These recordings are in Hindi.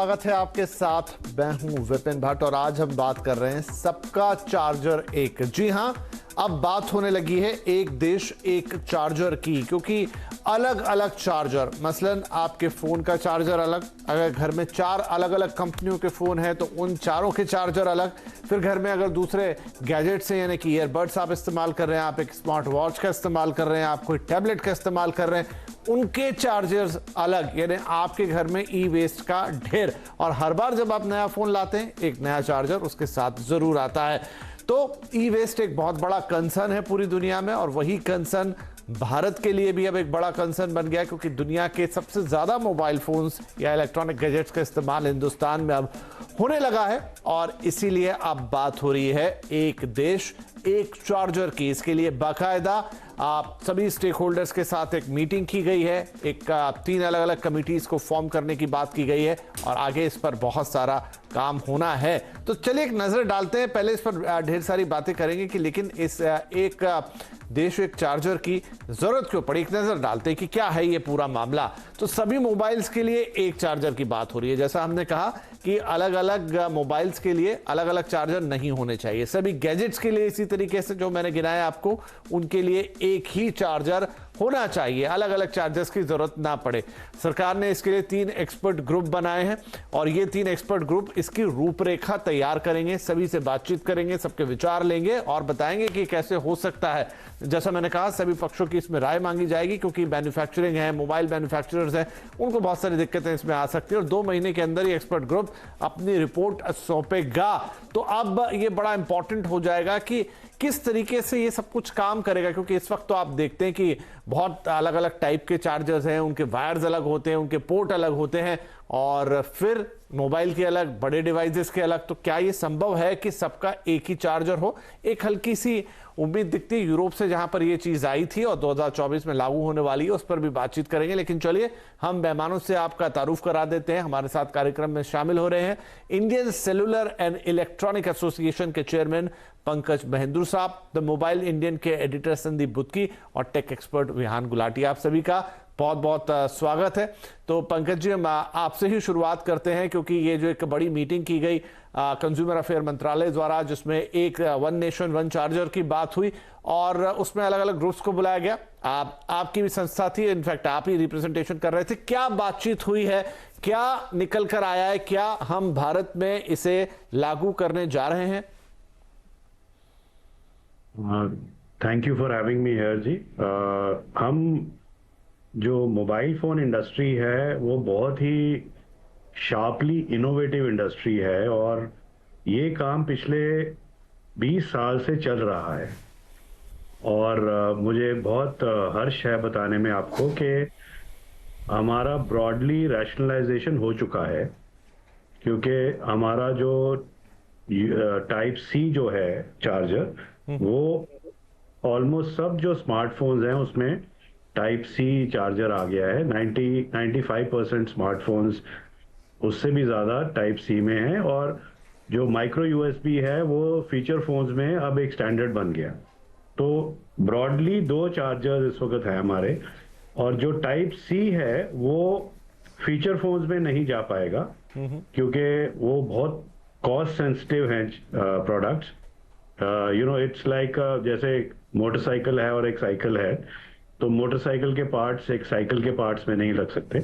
स्वागत है आपके साथ। मैं हूं विपिन भट्ट और आज हम बात कर रहे हैं सबका चार्जर एक। जी हां, अब बात होने लगी है एक देश एक चार्जर की, क्योंकि अलग अलग चार्जर, मसलन आपके फोन का चार्जर अलग, अगर घर में 4 अलग अलग कंपनियों के फोन हैं तो उन चारों के चार्जर अलग, फिर घर में अगर दूसरे गैजेट्स हैं यानी कि ईयरबड्स आप इस्तेमाल कर रहे हैं, आप एक स्मार्ट वॉच का इस्तेमाल कर रहे हैं, आप कोई टैबलेट का इस्तेमाल कर रहे हैं, उनके चार्जर्स अलग, यानी आपके घर में ई वेस्ट का ढेर। और हर बार जब आप नया फोन लाते हैं एक नया चार्जर उसके साथ जरूर आता है। तो ई वेस्ट एक बहुत बड़ा कंसर्न है पूरी दुनिया में, और वही कंसर्न भारत के लिए भी अब एक बड़ा कंसर्न बन गया, क्योंकि दुनिया के सबसे ज्यादा मोबाइल फोन्स या इलेक्ट्रॉनिक गैजेट्स का इस्तेमाल हिंदुस्तान में अब होने लगा है। और इसीलिए अब बात हो रही है एक देश एक चार्जर की। इसके लिए बाकायदा आप सभी स्टेक होल्डर्स के साथ एक मीटिंग की गई है, एक 3 अलग अलग कमिटीज को फॉर्म करने की बात की गई है, और आगे इस पर बहुत सारा काम होना है। तो चलिए एक नजर डालते हैं, पहले इस पर ढेर सारी बातें करेंगे कि लेकिन इस एक देश एक चार्जर की जरूरत क्यों पड़ी। एक नजर डालते हैं कि क्या है ये पूरा मामला। तो सभी मोबाइल्स के लिए एक चार्जर की बात हो रही है। जैसा हमने कहा कि अलग अलग मोबाइल्स के लिए अलग अलग चार्जर नहीं होने चाहिए, सभी गैजेट्स के लिए इसी तरीके से जो मैंने गिनाया आपको उनके लिए एक ही चार्जर होना चाहिए, अलग अलग चार्जर्स की जरूरत ना पड़े। सरकार ने इसके लिए 3 एक्सपर्ट ग्रुप बनाए हैं, और ये 3 एक्सपर्ट ग्रुप इसकी रूपरेखा तैयार करेंगे, सभी से बातचीत करेंगे, सबके विचार लेंगे और बताएंगे कि कैसे हो सकता है। जैसा मैंने कहा सभी पक्षों की इसमें राय मांगी जाएगी, क्योंकि मैन्युफैक्चरिंग है, मोबाइल मैन्युफैक्चरर्स हैं, उनको बहुत सारी दिक्कतें इसमें आ सकती है, और 2 महीने के अंदर ये एक्सपर्ट ग्रुप अपनी रिपोर्ट सौंपेगा। तो अब ये बड़ा इंपॉर्टेंट हो जाएगा कि किस तरीके से ये सब कुछ काम करेगा, क्योंकि इस वक्त तो आप देखते हैं कि बहुत अलग अलग टाइप के चार्जर्स हैं, उनके वायर्स अलग होते हैं, उनके पोर्ट अलग होते हैं, और फिर मोबाइल के अलग, बड़े डिवाइसेस के अलग। तो क्या ये संभव है कि सबका एक ही चार्जर हो? एक हल्की सी उम्मीद दिखती है यूरोप से, जहां पर ये चीज आई थी और 2024 में लागू होने वाली है, उस पर भी बातचीत करेंगे। लेकिन चलिए हम मेहमानों से आपका तारुफ करा देते हैं। हमारे साथ कार्यक्रम में शामिल हो रहे हैं Indian cellular and electronic association के चेयरमैन पंकज महेंद्रू साहब, द मोबाइल इंडियन के एडिटर संदीप बुत्की और टेक एक्सपर्ट विहान गुलाटी। आप सभी का बहुत बहुत स्वागत है। तो पंकज जी, हम आपसे ही शुरुआत करते हैं, क्योंकि ये जो एक बड़ी मीटिंग की गई कंज्यूमर अफेयर मंत्रालय द्वारा, जिसमें एक वन नेशन वन चार्जर की बात हुई, और उसमें अलग अलग ग्रुप्स को बुलाया गया। आपकी भी संस्था थी, इनफैक्ट आप ही रिप्रेजेंटेशन कर रहे थे। क्या बातचीत हुई है, क्या निकल कर आया है, क्या हम भारत में इसे लागू करने जा रहे हैं? Thank you for having me here जी। हम जो मोबाइल फोन इंडस्ट्री है वो बहुत ही शार्पली इनोवेटिव इंडस्ट्री है, और ये काम पिछले 20 साल से चल रहा है। और मुझे बहुत हर्ष है बताने में आपको कि हमारा ब्रॉडली रैशनलाइजेशन हो चुका है, क्योंकि हमारा जो टाइप सी जो है चार्जर, वो ऑलमोस्ट सब जो स्मार्टफोन्स हैं उसमें टाइप सी चार्जर आ गया है। 95% स्मार्टफोन्स उससे भी ज़्यादा टाइप सी में है, और जो माइक्रो यूएसबी है वो फीचर फोन्स में अब एक स्टैंडर्ड बन गया। तो ब्रॉडली 2 चार्जर्स इस वक्त है हमारे, और जो टाइप सी है वो फीचर फोन्स में नहीं जा पाएगा, क्योंकि वो बहुत कॉस्ट सेंसिटिव हैं प्रोडक्ट्स। इट्स लाइक जैसे मोटरसाइकिल है और एक साइकिल है, तो मोटरसाइकिल के पार्ट्स एक साइकिल के पार्ट्स में नहीं लग सकते,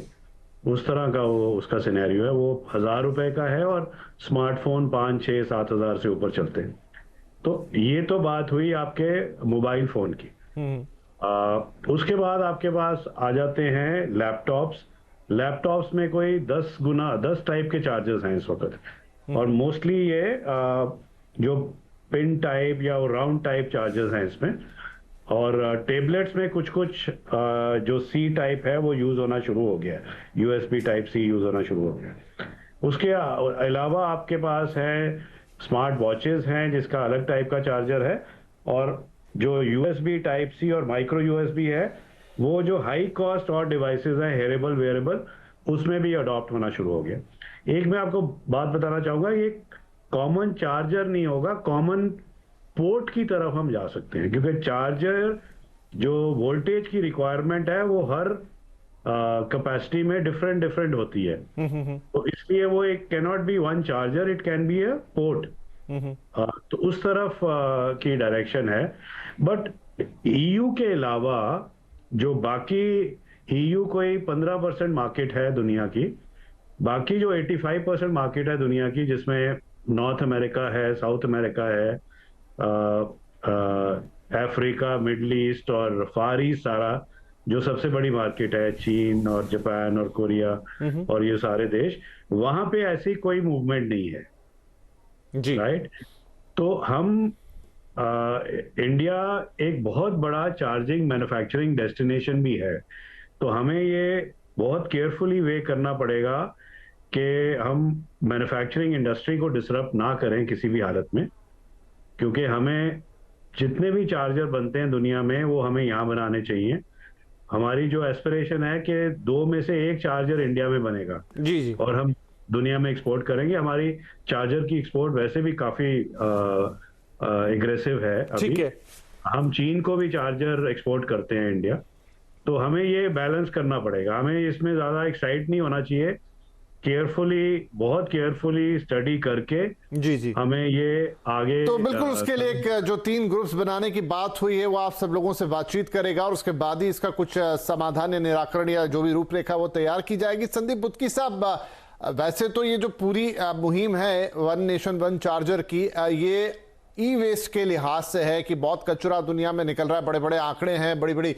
उस तरह का वो उसका सिनेरियो है। वो 1000 रुपए का है और स्मार्टफोन 5, 6, 7 हजार से ऊपर चलते हैं। तो ये तो बात हुई आपके मोबाइल फोन की। उसके बाद आपके पास आ जाते हैं लैपटॉप्स। लैपटॉप्स में कोई 10 टाइप के चार्जर्स हैं इस वक्त, और मोस्टली ये जो पिन टाइप या राउंड टाइप चार्जर्स हैं इसमें। और टेबलेट्स में कुछ जो सी टाइप है वो यूज होना शुरू हो गया, यूएसबी टाइप सी यूज होना शुरू हो गया। उसके अलावा आपके पास है स्मार्ट वॉचेस हैं जिसका अलग टाइप का चार्जर है, और जो यूएसबी टाइप सी और माइक्रो यूएसबी है वो जो हाई कॉस्ट और डिवाइसेस हैं हेरेबल वेरेबल, उसमें भी अडॉप्ट होना शुरू हो गया। एक मैं आपको बात बताना चाहूंगा, ये कॉमन चार्जर नहीं होगा, कॉमन पोर्ट की तरफ हम जा सकते हैं, क्योंकि चार्जर जो वोल्टेज की रिक्वायरमेंट है वो हर कैपेसिटी में डिफरेंट डिफरेंट होती है। तो इसलिए वो एक can not be one charger, it can be a port. तो उस तरफ की डायरेक्शन है। बट ईयू के अलावा जो बाकी, ईयू कोई 15% मार्केट है दुनिया की, बाकी जो 85% मार्केट है दुनिया की, जिसमें नॉर्थ अमेरिका है, साउथ अमेरिका है, अफ्रीका, मिडल ईस्ट और फार ईस्ट, सारा जो सबसे बड़ी मार्केट है, चीन और जापान और कोरिया और ये सारे देश, वहां पे ऐसी कोई मूवमेंट नहीं है जी। राइट। तो हम इंडिया एक बहुत बड़ा चार्जिंग मैन्युफैक्चरिंग डेस्टिनेशन भी है, तो हमें ये बहुत केयरफुली वे करना पड़ेगा कि हम मैन्युफैक्चरिंग इंडस्ट्री को डिसरप्ट ना करें किसी भी हालत में, क्योंकि हमें जितने भी चार्जर बनते हैं दुनिया में वो हमें यहाँ बनाने चाहिए। हमारी जो एस्पिरेशन है कि 2 में से 1 चार्जर इंडिया में बनेगा जी जी। और हम दुनिया में एक्सपोर्ट करेंगे। हमारी चार्जर की एक्सपोर्ट वैसे भी काफी एग्रेसिव है अभी। ठीक है। हम चीन को भी चार्जर एक्सपोर्ट करते हैं इंडिया, तो हमें ये बैलेंस करना पड़ेगा। हमें इसमें ज्यादा एक्साइट नहीं होना चाहिए, केयरफुली, बहुत केयरफुली स्टडी करके जी जी। हमें ये आगे। तो बिल्कुल उसके लिए एक जो 3 ग्रुप्स बनाने की बात हुई है वो आप सब लोगों से बातचीत करेगा और उसके बाद ही इसका कुछ समाधान या निराकरण या जो भी रूपरेखा वो तैयार की जाएगी। संदीप बुत्की साहब, वैसे तो ये जो पूरी मुहिम है वन नेशन वन चार्जर की, ये ई वेस्ट के लिहाज से है कि बहुत कचरा दुनिया में निकल रहा है। बड़े बड़े आंकड़े हैं, बड़ी बड़ी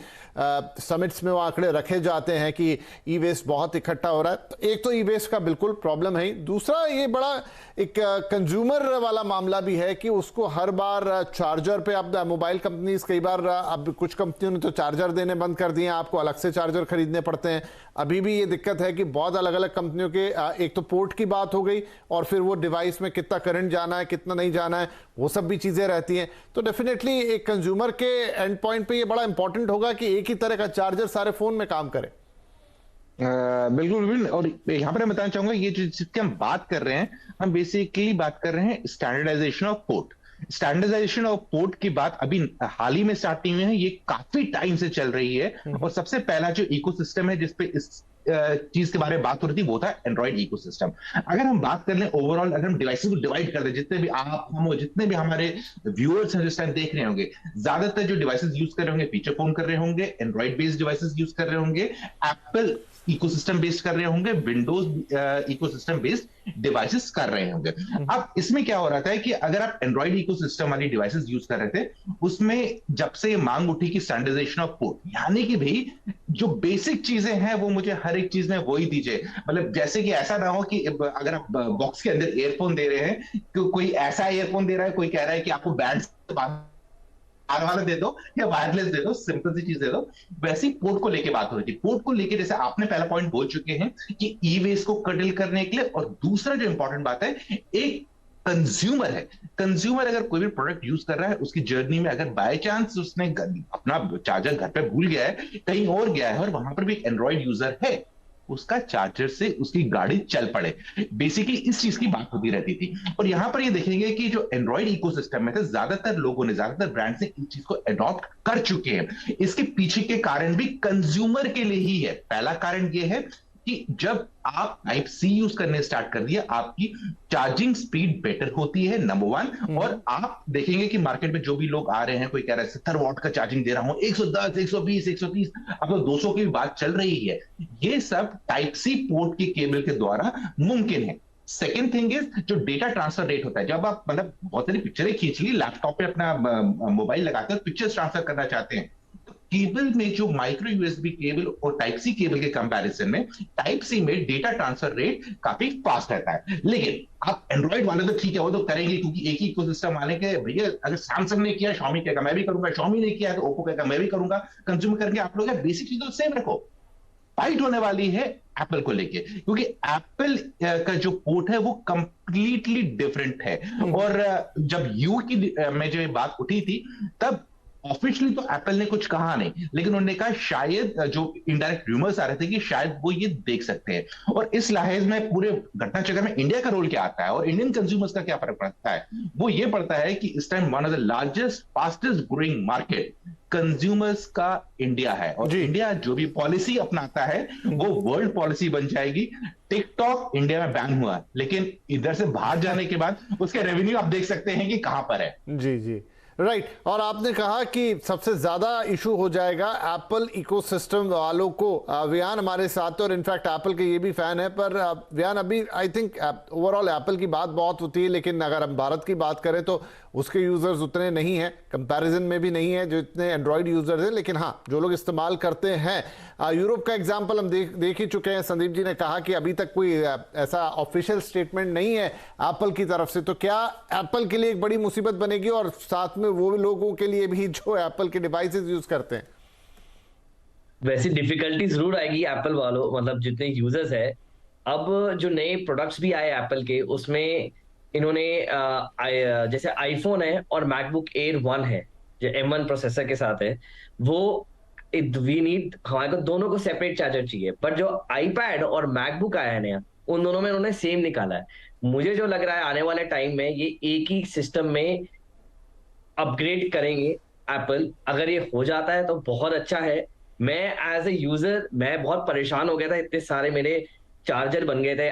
समिट्स में वो आंकड़े रखे जाते हैं कि ई वेस्ट बहुत इकट्ठा हो रहा है। तो एक तो ई वेस्ट का बिल्कुल प्रॉब्लम है ही, दूसरा ये बड़ा एक कंज्यूमर वाला मामला भी है कि उसको हर बार चार्जर पे, अब मोबाइल कंपनीज कई बार, अब कुछ कंपनियों ने तो चार्जर देने बंद कर दिए, आपको अलग से चार्जर खरीदने पड़ते हैं। अभी भी ये दिक्कत है कि बहुत अलग अलग कंपनियों के, एक तो पोर्ट की बात हो गई और फिर वो डिवाइस में कितना करंट जाना है कितना नहीं जाना है, वो सब भी चीजें रहती हैं। तो डेफिनेटली एक कंज्यूमर के एंड पॉइंट पे ये बड़ा इंपॉर्टेंट होगा कि एक ही तरह का चार्जर सारे फोन में काम करे। बिल्कुल बिल्कुल। और यहाँ पर मैं बताना चाहूंगा, ये जो जिसकी हम बात कर रहे हैं, हम बेसिकली बात कर रहे हैं standardization of port. Standardization of port की बात अभी हाल ही में स्टार्ट नहीं हुई है, ये काफी टाइम से चल रही है। और सबसे पहला जो इकोसिस्टम है जिसपे इस चीज के बारे में बात हो रही थी वो था एंड्रॉइड इकोसिस्टम। अगर हम बात कर लें ओवरऑल, अगर हम डिवाइसेस को डिवाइड कर दें, जितने भी आप, हम, जितने भी हमारे व्यूअर्स हैं जिस टाइम देख रहे होंगे, ज्यादातर जो डिवाइसेस यूज कर रहे होंगे फीचर फोन कर रहे होंगे, एंड्रॉइड बेस्ड डिवाइसेस यूज कर रहे होंगे, एप्पल इकोसिस्टम बेस्ड कर रहे होंगे, विंडोज इकोसिस्टम बेस्ड डिवाइसेस कर रहे होंगे। अब इसमें क्या हो रहा था कि अगर आप एंड्रॉइड इकोसिस्टम वाली डिवाइसेस यूज कर रहे थे, उसमें जब से ये मांग उठी कि स्टैंडर्डाइजेशन ऑफ पोर्ट, यानी कि भाई जो बेसिक चीजें हैं वो मुझे हर एक चीज में वही दीजिए। मतलब जैसे कि ऐसा ना हो कि अगर आप बॉक्स के अंदर ईयरफोन दे रहे हैं, तो कोई ऐसा ईयरफोन दे रहा है, कोई कह रहा है कि आपको बैंड से बात वाला दे दो या वायरलेस दे दो, सिंपल सी चीज दे दो। वैसे ही पोर्ट को लेके बात हो रही थी। पोर्ट को लेके जैसे आपने पहला पॉइंट बोल चुके हैं कि ई वेस्ट को कटल करने के लिए, और दूसरा जो इंपॉर्टेंट बात है, एक कंज्यूमर है, कंज्यूमर अगर कोई भी प्रोडक्ट यूज कर रहा है, उसकी जर्नी में अगर बाय चांस उसने अपना चार्जर घर पे भूल गया है, कहीं और गया है, और वहां पर भी एक एंड्रॉइड यूजर है, उसका चार्जर से उसकी गाड़ी चल पड़े, बेसिकली इस चीज की बात होती रहती थी। और यहां पर ये देखेंगे कि जो एंड्रॉइड इकोसिस्टम में थे, ज्यादातर लोगों ने, ज्यादातर ब्रांड्स ने इस चीज को अडॉप्ट कर चुके हैं। इसके पीछे के कारण भी कंज्यूमर के लिए ही है। पहला कारण ये है कि जब आप टाइप सी यूज करने स्टार्ट कर दिया, आपकी चार्जिंग स्पीड बेटर होती है, नंबर 1। और आप देखेंगे कि मार्केट में जो भी लोग आ रहे हैं, कोई कह रहा है 70 वॉट का चार्जिंग दे रहा हूं, 110, 120, 130, अब तो 200 की भी बात चल रही है। ये सब टाइप सी पोर्ट के केबल के द्वारा मुमकिन है। सेकेंड थिंग इज जो डेटा ट्रांसफर रेट होता है। जब आप, मतलब बहुत सारी पिक्चरें खींच ली, लैपटॉप पे अपना मोबाइल लगाकर पिक्चर्स ट्रांसफर करना चाहते हैं, केबल में जो माइक्रो यूएसबी केबल और टाइप सी केबल के कंपैरिजन में टाइप सी में डेटा ट्रांसफर रेट काफी फास्ट रहता है। लेकिन आप एंड्रॉइड वाले तो ठीक है, वो तो करेंगे क्योंकि एक ही इकोसिस्टम वाले के, भैया अगर सैमसंग ने किया, शॉमी कहेगा मैं भी करूंगा, शॉमी ने किया तो ओप्पो कहेगा मैं भी करूंगा, कंज्यूमर करके आप लोग बेसिक चीज तो सेम रखो। फाइट होने वाली है एप्पल को लेके, क्योंकि एप्पल का जो पोर्ट है वो कंप्लीटली डिफरेंट है। और जब यू की में जो बात उठी थी, तब ऑफिशियली तो एप्पल ने कुछ कहा नहीं, लेकिन उन्होंने कहा शायद, जो इनडायरेक्ट रूमर्स आ रहे थे कि शायद वो ये देख सकते हैं। और इस लिहाज में पूरे घटना चक्र में इंडिया का रोल क्या आता है और इंडियन कंज्यूमर्स का क्या फर्क पड़ता है, वो ये पड़ता है कि इस time one of the largest fastest growing market consumers का इंडिया है, और जी। इंडिया जो भी पॉलिसी अपनाता है वो वर्ल्ड पॉलिसी बन जाएगी। टिकटॉक इंडिया में बैन हुआ, लेकिन इधर से बाहर जाने के बाद उसके रेवेन्यू आप देख सकते हैं कि कहां पर है। जी जी, राइट। और आपने कहा कि सबसे ज्यादा इशू हो जाएगा एप्पल इकोसिस्टम वालों को। वियान हमारे साथ है और इनफैक्ट एप्पल के ये भी फैन है, पर वियान अभी आई थिंक ओवरऑल एप्पल की बात बहुत होती है, लेकिन अगर हम भारत की बात करें तो उसके यूजर्स उतने नहीं हैं, कंपैरिजन में भी नहीं है जो इतने एंड्रॉयड यूजर्स हैं। लेकिन हाँ, जो लोग इस्तेमाल करते हैं, यूरोप का एग्जांपल हम देख ही चुके हैं। संदीप जी ने कहा कि अभी तक कोई ऐसा ऑफिशियल स्टेटमेंट नहीं है एप्पल की तरफ से, तो क्या एप्पल के लिए एक बड़ी मुसीबत बनेगी और साथ में वो लोगों के लिए भी जो एप्पल के डिवाइसेस यूज करते हैं? वैसी डिफिकल्टी जरूर आएगी एप्पल वालों, मतलब जितने यूजर्स है। अब जो नए प्रोडक्ट्स भी आए एप्पल के, उसमें इन्होंने जैसे आईफोन है और मैकबुक एयर 1 है जो M1 प्रोसेसर के साथ है, वो वी नीड, हमारे को दोनों को सेपरेट चार्जर चाहिए। पर जो आईपैड और मैकबुक आया है नया, उन दोनों में उन्होंने सेम निकाला है। मुझे जो लग रहा है आने वाले टाइम में ये एक ही सिस्टम में अपग्रेड करेंगे एप्पल। अगर ये हो जाता है तो बहुत अच्छा है। मैं एज ए यूजर मैं बहुत परेशान हो गया था, इतने सारे मेरे चार्जर बन गए थे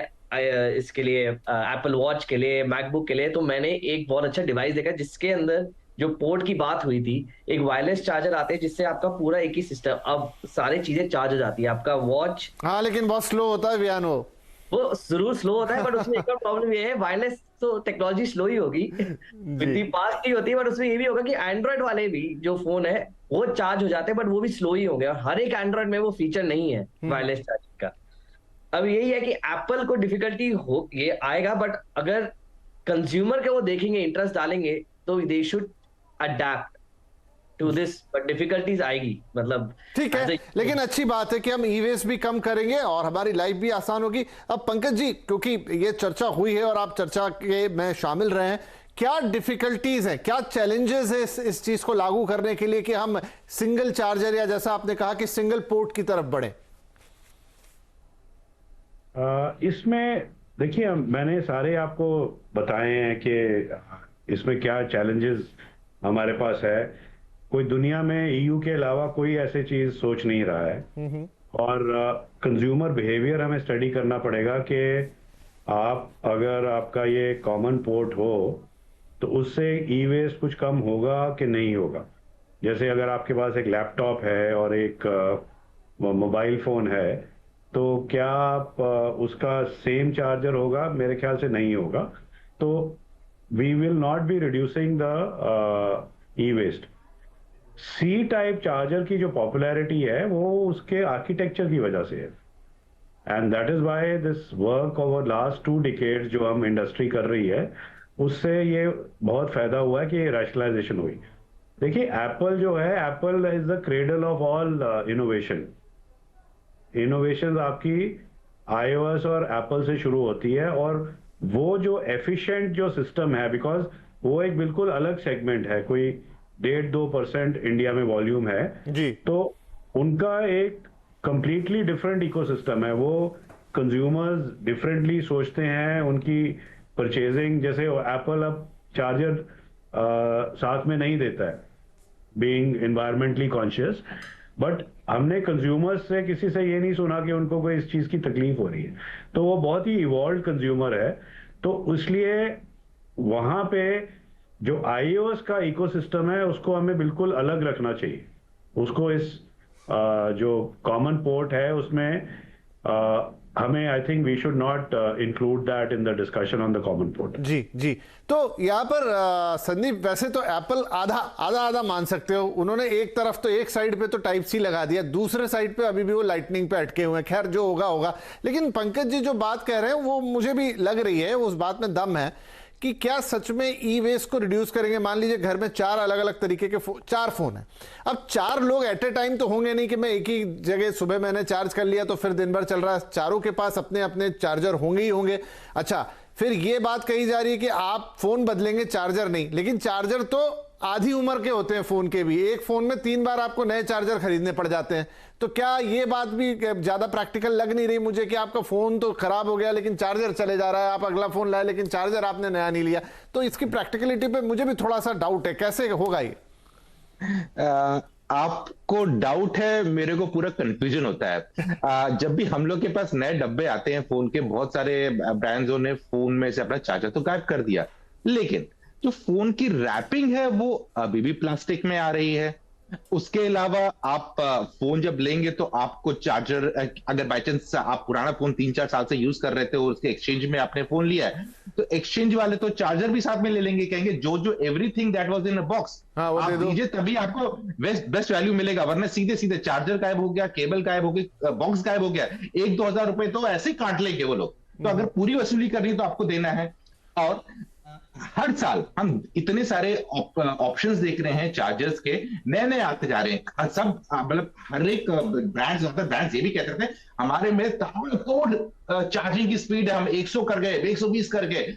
इसके लिए, एप्पल वॉच के लिए, मैकबुक के लिए। तो मैंने एक बहुत अच्छा डिवाइस देखा जिसके अंदर जो पोर्ट की बात हुई थी, एक वायरलेस चार्जर आते हैं जिससे आपका पूरा एक ही सिस्टम, अब सारी चीजें चार्ज हो जाती है। आपका वॉच, हाँ, लेकिन बहुत स्लो होता है वियान वो जरूर स्लो होता है, बट उसमें एक और प्रॉब्लम ये है, वायरलेस तो टेक्नोलॉजी स्लो ही होगी, इतनी फास्ट ही होती है। बट उसमें ये भी होगा कि एंड्रॉइड वाले भी जो फोन है वो चार्ज हो जाते हैं, बट वो भी स्लो ही होंगे, और हर एक एंड्रॉइड में वो फीचर नहीं है वायरलेस चार्जिंग का। अब यही है कि एप्पल को डिफिकल्टी हो ये आएगा, बट अगर कंज्यूमर के वो देखेंगे, इंटरेस्ट डालेंगे, तो they should adapt to this, but difficulties आएगी। मतलब ठीक है, लेकिन अच्छी बात है कि हम ई वेस्ट भी कम करेंगे और हमारी लाइफ भी आसान होगी। अब पंकज जी, क्योंकि ये चर्चा हुई है और आप चर्चा के में शामिल रहे हैं, क्या डिफिकल्टीज हैं, क्या चैलेंजेस है इस चीज को लागू करने के लिए कि हम सिंगल चार्जर या जैसा आपने कहा कि सिंगल पोर्ट की तरफ बढ़े? इसमें देखिए, मैंने सारे आपको बताए हैं कि इसमें क्या चैलेंजेस हमारे पास है। कोई दुनिया में ईयू के अलावा कोई ऐसी चीज सोच नहीं रहा है, और कंज्यूमर बिहेवियर हमें स्टडी करना पड़ेगा कि आप, अगर आपका ये कॉमन पोर्ट हो तो उससे ई वेस्ट कुछ कम होगा कि नहीं होगा। जैसे अगर आपके पास एक लैपटॉप है और एक मोबाइल फोन है, तो क्या आप उसका सेम चार्जर होगा? मेरे ख्याल से नहीं होगा। तो we will not be reducing the e waste. C type charger की जो पॉपुलैरिटी है वो उसके आर्किटेक्चर की वजह से है, and that is why this work over last 2 decades जो हम इंडस्ट्री कर रही है, उससे ये बहुत फायदा हुआ है कि रैशनलाइजेशन हुई। देखिए, एप्पल जो है, Apple is the cradle of all innovation. Innovation आपकी iOS और एप्पल से शुरू होती है, और वो जो एफिशिएंट जो सिस्टम है, बिकॉज वो एक बिल्कुल अलग सेगमेंट है, कोई 1.5-2% इंडिया में वॉल्यूम है जी, तो उनका एक कंप्लीटली डिफरेंट इकोसिस्टम है। वो कंज्यूमर्स डिफरेंटली सोचते हैं, उनकी परचेजिंग, जैसे एप्पल अब चार्जर साथ में नहीं देता है, बीइंग एनवायरमेंटली कॉन्शियस, बट हमने कंज्यूमर्स से किसी से ये नहीं सुना कि उनको कोई इस चीज की तकलीफ हो रही है। तो वो बहुत ही इवॉल्व कंज्यूमर है, तो इसलिए वहां पे जो iOS का इकोसिस्टम है उसको हमें बिल्कुल अलग रखना चाहिए। उसको इस जो कॉमन पोर्ट है उसमें हमें, I think we should not include that in the discussion on the common port. जी जी। तो यहाँ पर संदीप, वैसे तो एप्पल आधा मान सकते हो, उन्होंने एक तरफ तो एक साइड पे तो टाइप सी लगा दिया, दूसरे साइड पे अभी भी वो लाइटनिंग पे अटके हुए हैं। खैर, जो होगा होगा। लेकिन पंकज जी जो बात कह रहे हैं वो मुझे भी लग रही है, उस बात में दम है कि क्या सच में ई वेस्ट को रिड्यूस करेंगे। मान लीजिए घर में 4 अलग अलग तरीके के 4 फोन है, अब 4 लोग एट ए टाइम तो होंगे नहीं कि मैं एक ही जगह सुबह मैंने चार्ज कर लिया तो फिर दिन भर चल रहा है। चारों के पास अपने अपने चार्जर होंगे ही होंगे। अच्छा, फिर ये बात कही जा रही है कि आप फोन बदलेंगे, चार्जर नहीं, लेकिन चार्जर तो आधी उम्र के होते हैं फोन के भी। एक फोन में 3 बार आपको नए चार्जर खरीदने पड़ जाते हैं। तो क्या ये बात भी ज्यादा प्रैक्टिकल लग नहीं रही मुझे कि आपका फोन तो खराब हो गया लेकिन चार्जर चले जा रहा है, आप अगला फोन लाए लेकिन चार्जर आपने नया नहीं लिया। तो इसकी प्रैक्टिकलिटी पे मुझे भी थोड़ा सा डाउट है, कैसे होगा ये? आपको डाउट है, मेरे को पूरा कंफ्यूजन होता है। जब भी हम लोग के पास नए डब्बे आते हैं फोन के, बहुत सारे ब्रांड्सों ने फोन में से अपना चार्जर तो गायब कर दिया, लेकिन जो फोन की रैपिंग है वो अभी भी प्लास्टिक में आ रही है। उसके अलावा आप फोन जब लेंगे तो आपको चार्जर, अगर बाई चांस आप पुराना फोन 3-4 साल से यूज कर रहे थे और उसके एक्सचेंज में आपने फोन लिया है, तो एक्सचेंज वाले तो चार्जर भी साथ में ले लेंगे, कहेंगे जो जो everything that was in a box आप दीजिए, तभी आपको बेस्ट वैल्यू मिलेगा। वरना सीधे सीधे चार्जर गायब हो गया, केबल गायब हो गई, बॉक्स गायब हो गया, 1-2 हजार रुपए तो ऐसे ही काट लेंगे वो लोग। तो अगर पूरी वसूली करनी है तो आपको देना है। और हर साल हम इतने सारे ऑप्शंस देख रहे हैं चार्जर्स के, नए नए आते जा रहे हैं। सब मतलब हर एक ब्रांड्स ये भी कहते थे हमारे में तोड़ चार्जिंग की स्पीड है, हम 100 कर गए, 120 कर गए।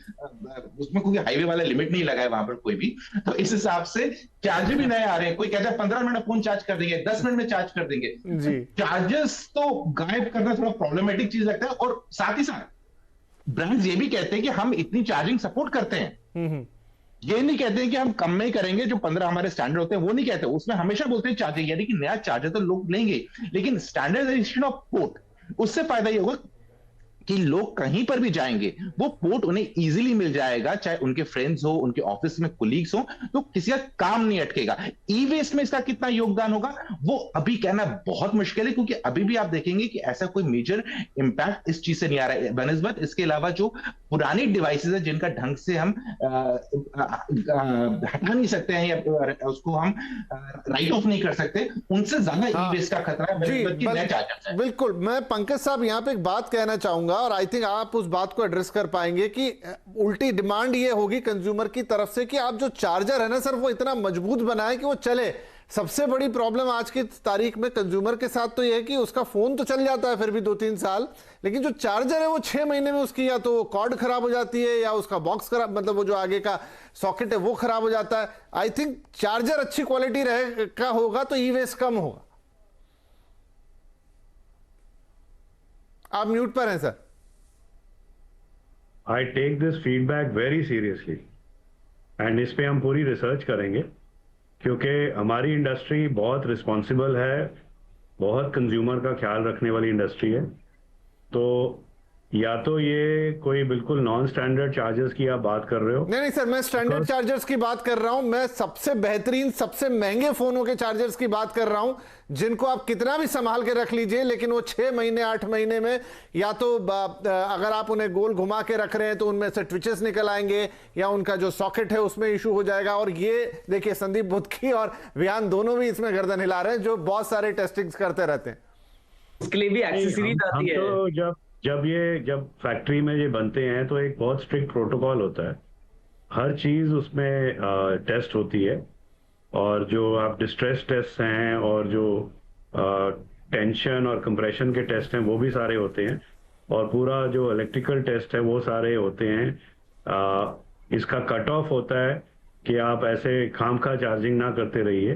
उसमें कोई हाईवे वाला लिमिट नहीं लगा है वहां पर कोई भी, तो इस हिसाब से चार्जर भी नए आ रहे हैं। कोई कहता है 15 मिनट फोन चार्ज कर देंगे, 10 मिनट में चार्ज कर देंगे। चार्जर्स तो गायब करना थोड़ा प्रॉब्लमेटिक चीज लगता है। और साथ ही साथ ब्रांड्स ये भी कहते हैं कि हम इतनी चार्जिंग सपोर्ट करते हैं, ये नहीं कहते हैं कि हम कम में करेंगे, जो 15 हमारे स्टैंडर्ड होते हैं वो नहीं कहते। उसमें हमेशा बोलते हैं चार्जिंग, यानी कि नया चार्जर तो लोग लेंगे, लेकिन स्टैंडर्डाइजेशन ऑफ पोर्ट, उससे फायदा ये होगा कि लोग कहीं पर भी जाएंगे वो पोर्ट उन्हें इजीली मिल जाएगा, चाहे उनके फ्रेंड्स हो, उनके ऑफिस में कुलीग्स हो, तो किसी का काम नहीं अटकेगा। ई वेस्ट में इसका कितना योगदान होगा वो अभी कहना बहुत मुश्किल है, क्योंकि अभी भी आप देखेंगे कि ऐसा कोई मेजर इंपैक्ट इस चीज से नहीं आ रहा है बनस्बत। इसके अलावा जो पुरानी डिवाइसेस है जिनका ढंग से हम हटा नहीं सकते हैं या उसको हम राइट ऑफ नहीं कर सकते, उनसे ज्यादा ई वेस्ट का खतरा है। बिल्कुल, मैं पंकज साहब यहाँ पे एक बात कहना चाहूंगा और आई थिंक आप उस बात को एड्रेस कर पाएंगे कि उल्टी डिमांड ये होगी कंज्यूमर की तरफ से कि आप जो चार्जर है ना सर वो इतना मजबूत बनाए कि वो चले। सबसे बड़ी प्रॉब्लम आज की तारीख में कंज्यूमर के साथ तो ये है कि उसका फोन तो चल जाता है फिर भी 2-3 साल, लेकिन जो चार्जर है वो 6 महीने में उसकी या तो कॉर्ड खराब हो जाती है या उसका बॉक्स खराब, मतलब वो जो आगे का सॉकेट है वो खराब हो जाता है। आई थिंक चार्जर अच्छी क्वालिटी रहेगा होगा तो ई वेस्ट कम होगा। आप म्यूट पर हैं sir. I take this feedback very seriously and इस पे हम पूरी रिसर्च करेंगे, क्योंकि हमारी इंडस्ट्री बहुत रिस्पॉन्सिबल है, बहुत कंज्यूमर का ख्याल रखने वाली इंडस्ट्री है। तो या तो ये कोई बिल्कुल नॉन स्टैंडर्ड चार्जर्स की आप बात कर रहे हो। नहीं सर, मैं स्टैंडर्ड चार्जर्स की बात कर रहा हूं। मैं सबसे बेहतरीन, सबसे महंगे फोनों के चार्जर्स की बात कर रहा हूं, जिनको आप कितना भी संभाल के रख लीजिए लेकिन वो 6 महीने 8 महीने में या तो अगर आप उन्हें गोल घुमा के रख रहे हैं तो उनमें से ट्विचेस निकल आएंगे या उनका जो सॉकेट है उसमें इशू हो जाएगा। और ये देखिए संदीप बुद्धकी और विहान दोनों भी इसमें गर्दन हिला रहे हैं, जो बहुत सारे टेस्टिंग्स करते रहते हैं। इसके लिए भी एक्सेसरीज आती है। तो जब फैक्ट्री में ये बनते हैं तो एक बहुत स्ट्रिक्ट प्रोटोकॉल होता है, हर चीज उसमें टेस्ट होती है। और जो आप डिस्ट्रेस टेस्ट हैं और जो टेंशन और कंप्रेशन के टेस्ट हैं वो भी सारे होते हैं, और पूरा जो इलेक्ट्रिकल टेस्ट है वो सारे होते हैं। इसका कट ऑफ होता है कि आप ऐसे खामखा चार्जिंग ना करते रहिए।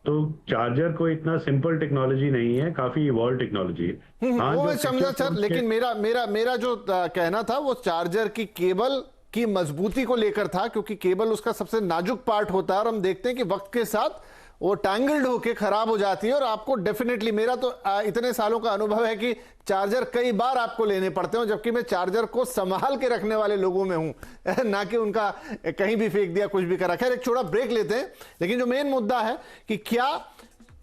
तो चार्जर कोई इतना सिंपल टेक्नोलॉजी नहीं है, काफी इवॉल्व टेक्नोलॉजी है। वो मैं समझा सर, लेकिन मेरा जो कहना था वो चार्जर की केबल की मजबूती को लेकर था, क्योंकि केबल उसका सबसे नाजुक पार्ट होता है और हम देखते हैं कि वक्त के साथ वो टैंगल्ड होके खराब हो जाती है। और आपको डेफिनेटली, मेरा तो इतने सालों का अनुभव है कि चार्जर कई बार आपको लेने पड़ते हैं, जबकि मैं चार्जर को संभाल के रखने वाले लोगों में हूं, ना कि उनका कहीं भी फेंक दिया, कुछ भी करा। खैर एक छोटा ब्रेक लेते हैं, लेकिन जो मेन मुद्दा है कि क्या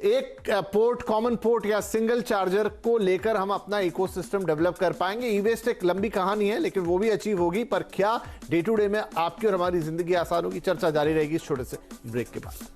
एक पोर्ट, कॉमन पोर्ट या सिंगल चार्जर को लेकर हम अपना इकोसिस्टम डेवलप कर पाएंगे। ई वेस्ट एक लंबी कहानी है, लेकिन वो भी अचीव होगी। पर क्या डे टू डे में आपकी और हमारी जिंदगी आसान होगी? चर्चा जारी रहेगी इस छोटे से ब्रेक के बाद।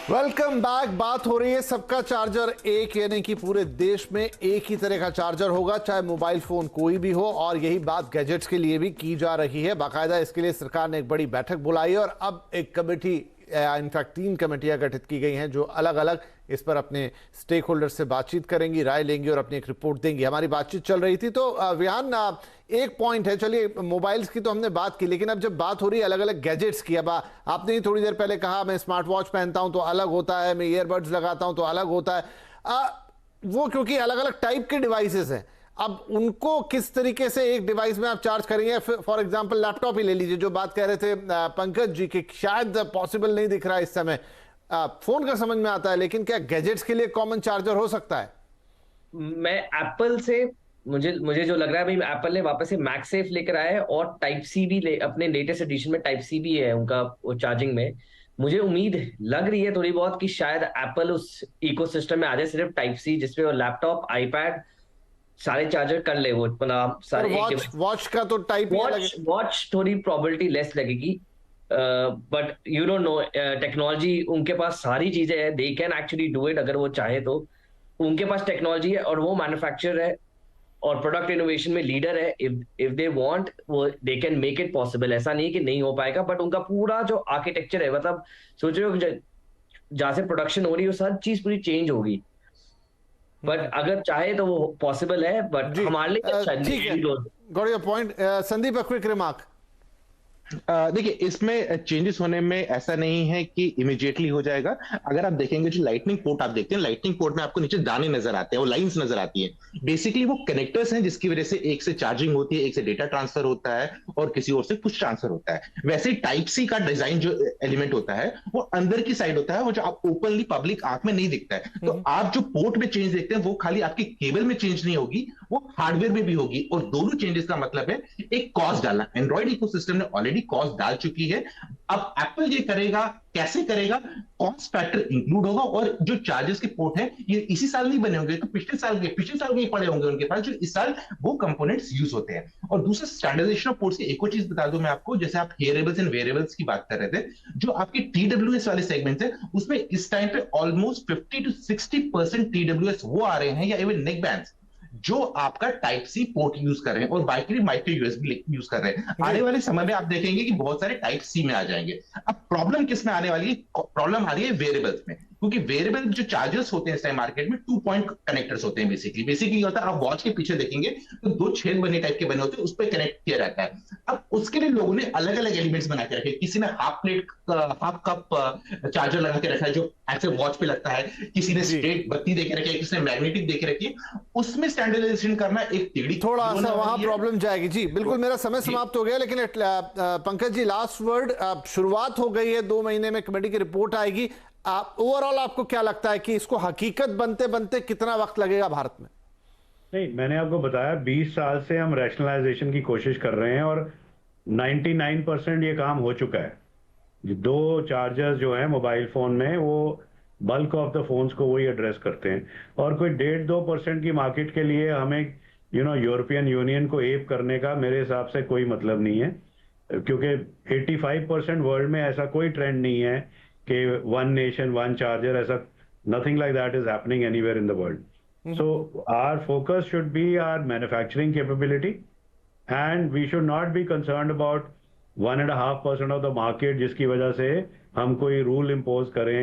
Welcome back. बात हो रही है सबका चार्जर एक, यानी कि पूरे देश में एक ही तरह का चार्जर होगा, चाहे मोबाइल फोन कोई भी हो। और यही बात गैजेट्स के लिए भी की जा रही है। बाकायदा इसके लिए सरकार ने एक बड़ी बैठक बुलाई है और अब एक कमेटी, इनफैक्ट 3 कमेटियां गठित की गई हैं जो अलग अलग इस पर अपने स्टेक होल्डर से बातचीत करेंगी, राय लेंगी और अपनी एक रिपोर्ट देंगी। हमारी बातचीत चल रही थी तो विहान, एक पॉइंट है, चलिए मोबाइल्स की तो हमने बात की, लेकिन अब जब बात हो रही है अलग अलग गैजेट्स की, अब आपने ही थोड़ी देर पहले कहा मैं स्मार्ट वॉच पहनता हूं तो अलग होता है, मैं ईयरबड्स लगाता हूं तो अलग होता है। वो क्योंकि अलग अलग टाइप के डिवाइसेस हैं। अब उनको किस तरीके से एक डिवाइस में आप चार्ज करेंगे? फॉर एग्जांपल लैपटॉप ही ले लीजिए, जो बात कह रहे थे पंकज जी की शायद पॉसिबल नहीं दिख रहा है इस समय। फोन का समझ में आता है, लेकिन क्या गैजेट्स के लिए कॉमन चार्जर हो सकता है? मैं एप्पल से मुझे जो लग रहा है भाई, एप्पल ने वापस से मैगसेफ लेकर आया है और टाइप सी भी अपने लेटेस्ट एडिशन में टाइप सी भी है उनका वो चार्जिंग में। मुझे उम्मीद लग रही है थोड़ी बहुत कि शायद एप्पल उस इकोसिस्टम में आ जाए, सिर्फ टाइप सी जिसपे वो लैपटॉप, आईपैड सारे चार्जर कर ले, वो मतलब सारे वॉच का तो टाइप वॉच थोड़ी प्रोबेबिलिटी लेस लगेगी, but you don't know, technology उनके पास सारी चीजें हैं, they can actually do it अगर वो चाहे तो। उनके पास टेक्नोलॉजी है और वो मैन्युफैक्चरर है और प्रोडक्ट इनोवेशन में लीडर है। इफ दे वांट, वो they can make it possible. ऐसा नहीं कि नहीं हो पाएगा, बट उनका पूरा जो आर्किटेक्चर है, मतलब सोच रहे हो जहां से प्रोडक्शन हो रही है हर चीज पूरी चेंज होगी, बट अगर चाहे तो वो पॉसिबल है, बट हमारे लिए ठीक है। Got your point. Sandeep, a quick remark. देखिए, इसमें चेंजेस होने में ऐसा नहीं है कि इमीडिएटली हो जाएगा। अगर आप देखेंगे जो लाइटनिंग पोर्ट आप देखते हैं, लाइटनिंग पोर्ट में आपको नीचे दाने नजर आते हैं, वो लाइंस नजर आती है। बेसिकली वो कनेक्टर्स हैं जिसकी वजह से एक से चार्जिंग होती है, एक से डेटा ट्रांसफर होता है और किसी और से कुछ ट्रांसफर होता है। वैसे टाइप सी का डिजाइन जो एलिमेंट होता है वो अंदर की साइड होता है, वो जो आप ओपनली पब्लिक आंख में नहीं दिखता है। तो आप जो पोर्ट में चेंज देखते हैं वो खाली आपके केबल में चेंज नहीं होगी, वो हार्डवेयर में भी होगी। और दोनों चेंजेस का मतलब है एक कॉस्ट डालना। एंड्रॉइड इकोसिस्टम ने ऑलरेडी कॉस्ट डाल चुकी है। अब एप्पल ये करेगा, कैसे करेगा? कॉस्ट फैक्टर इंक्लूड होगा और जो चार्जेस के पोर्ट है ये इसी साल नहीं बने होंगे, तो पिछले साल के पड़े होंगे उनके पास, जो इस साल वो कंपोनेंट्स यूज होते हैं। और दूसरा स्टैंडर्डाइजेशन ऑफ पोर्ट्स की एक और चीज बता दूं मैं आपको, जैसे आप हेयरेबल्स एंड वेयरेबल्स की बात कर रहे थे, जो आपके TWS वाले सेगमेंट है उसमें इस टाइम पे ऑलमोस्ट 50 to 60% TWS वो आ रहे हैं, या इवन नेक बैंड्स जो आपका टाइप सी पोर्ट यूज कर रहे हैं और बाकी माइक्रो यूएसबी यूज कर रहे हैं। आने वाले समय में आप देखेंगे कि बहुत सारे टाइप सी में आ जाएंगे। अब प्रॉब्लम किस में आने वाली है? प्रॉब्लम आ रही है वेरिएबल्स में, क्योंकि वेरिएबल जो चार्जर्स होते हैं इस टाइम मार्केट में 2 पॉइंट कनेक्टर्स होते हैं। बेसिकली होता है, आप वॉच के पीछे देखेंगे तो 2 छेद बने टाइप के बने होते हैं, उस पर कनेक्ट किया रहता है। अब उसके लिए लोगों ने अलग अलग एलिमेंट्स बना के रखे। किसी ने हाफ कप चार्जर लगा के रखा है जो ऐसे वॉच पे लगता है, किसी ने स्ट्रेट बत्ती देके रखी है, किसी ने मैग्नेटिक देके रखी है। उसमें स्टैंडर्डाइजेशन करना एक टेढ़ी थोड़ा सा वहां प्रॉब्लम जाएगी। जी बिल्कुल, मेरा समय समाप्त हो गया, लेकिन पंकज जी लास्ट वर्ड। शुरुआत हो गई है, 2 महीने में कमेटी की रिपोर्ट आएगी। ओवरऑल आपको क्या लगता है कि इसको हकीकत बनते बनते कितना वक्त लगेगा भारत में? नहीं, मैंने आपको बताया 20 साल से हम रैशनलाइजेशन की कोशिश कर रहे हैं और 99% ये काम हो चुका है। 2 चार्जर्स जो है मोबाइल फोन में, वो बल्क ऑफ द फोन्स को वही एड्रेस करते हैं। और कोई 1.5-2% की मार्केट के लिए हमें यूरोपियन यूनियन को एप करने का मेरे हिसाब से कोई मतलब नहीं है, क्योंकि 85% वर्ल्ड में ऐसा कोई ट्रेंड नहीं है कि 1 नेशन 1 चार्जर, ऐसा nothing like that is happening anywhere in the world. So our focus should be our manufacturing capability, and we should not be concerned about 1.5% of the market जिसकी वजह से हम कोई रूल इम्पोज करें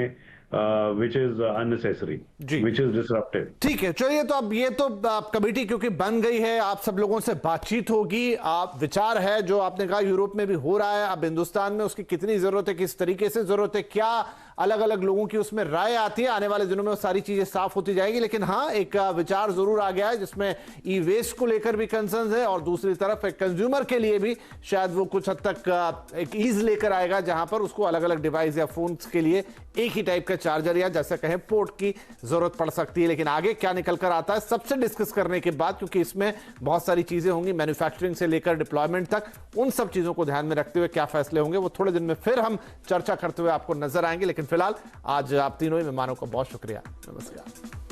which is unnecessary, which is disruptive. ठीक है, चलिए, तो अब ये तो कमेटी क्योंकि बन गई है, आप सब लोगों से बातचीत होगी। आप विचार है जो आपने कहा यूरोप में भी हो रहा है, अब हिंदुस्तान में उसकी कितनी जरूरत है, किस तरीके से जरूरत है, क्या अलग अलग लोगों की उसमें राय आती है, आने वाले दिनों में वो सारी चीजें साफ होती जाएगी। लेकिन हाँ, एक विचार जरूर आ गया है जिसमें ई वेस्ट को लेकर भी कंसर्न है और दूसरी तरफ एक कंज्यूमर के लिए भी शायद वो कुछ हद तक एक ईज लेकर आएगा, जहां पर उसको अलग अलग डिवाइस या फोन के लिए एक ही टाइप का चार्जर या जैसे कहें पोर्ट की जरूरत पड़ सकती है। लेकिन आगे क्या निकल कर आता है सबसे डिस्कस करने के बाद, क्योंकि इसमें बहुत सारी चीजें होंगी, मैन्युफैक्चरिंग से लेकर डिप्लॉयमेंट तक, उन सब चीजों को ध्यान में रखते हुए क्या फैसले होंगे वो थोड़े दिन में फिर हम चर्चा करते हुए आपको नजर आएंगे। लेकिन फिलहाल आज आप तीनों ही मेहमानों का बहुत शुक्रिया। नमस्कार।